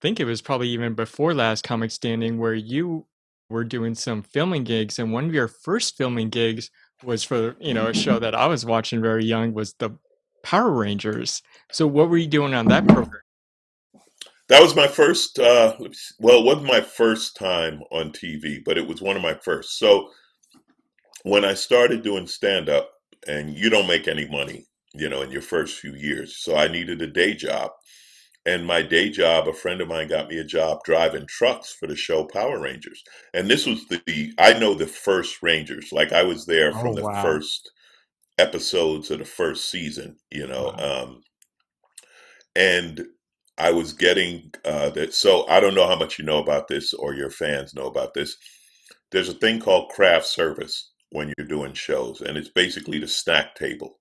think it was probably even before Last Comic Standing where you were doing some filming gigs, and one of your first filming gigs was for, a show that I was watching very young was the Power Rangers. So what were you doing on that program? That was my first. Well, it wasn't my first time on TV, but it was one of my first. So when I started doing stand up, and you don't make any money, in your first few years, so I needed a day job. And my day job, a friend of mine got me a job driving trucks for the show Power Rangers. And this was I know the first Rangers. Like I was there Oh from the wow. first episodes of the first season. Wow. And I was getting that. So I don't know how much you know about this or your fans know about this. There's a thing called craft service when you're doing shows, and it's basically the snack table.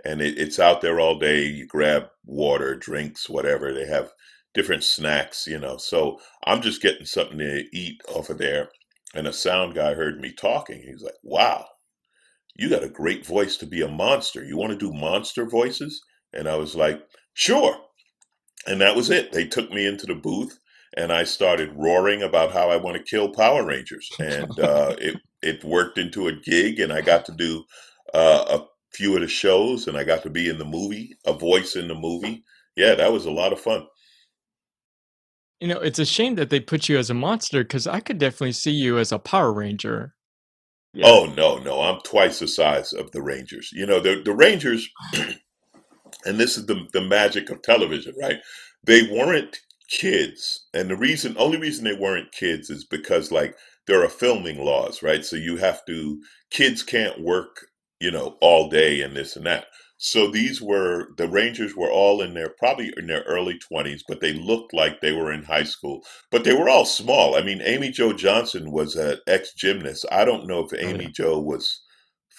And it's out there all day. You grab water, drinks, whatever. They have different snacks. So I'm just getting something to eat off of there. And a sound guy heard me talking. He's like, wow, you got a great voice to be a monster. You want to do monster voices? And I was like, sure. And that was it. They took me into the booth, and I started roaring about how I want to kill Power Rangers, and it worked into a gig, and I got to do a few of the shows, and I got to be in the movie, a voice in the movie. Yeah, that was a lot of fun. It's a shame that they put you as a monster because I could definitely see you as a Power Ranger. Yeah. Oh no, no, I'm twice the size of the Rangers. The Rangers, and this is the magic of television, right? They weren't kids, and only reason they weren't kids is because like there are filming laws, right? So kids can't work, all day and this and that. So the Rangers were all probably in their early 20s, but they looked like they were in high school. But they were all small. I mean, Amy Jo Johnson was an ex gymnast. I don't know if Oh yeah. Amy Jo was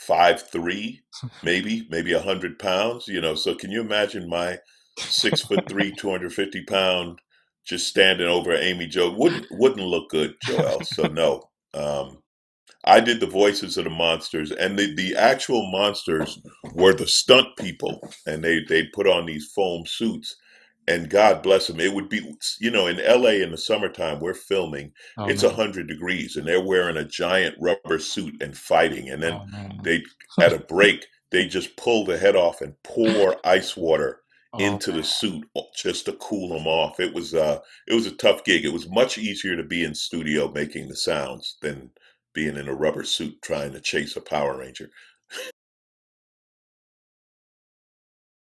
5'3", maybe 100 pounds. So can you imagine my 6'3", 250 pound, just standing over Amy Jo? Wouldn't look good, Joel. So no. I did the voices of the monsters, and the actual monsters were the stunt people, and they'd put on these foam suits. And God bless them, it would be, in LA in the summertime, we're filming, Oh it's man. 100 degrees, and they're wearing a giant rubber suit and fighting. And then Oh man. they, at a break, they just pull the head off and pour ice water Oh into the man. suit just to cool them off. It was a tough gig. It was much easier to be in studio making the sounds than being in a rubber suit trying to chase a Power Ranger.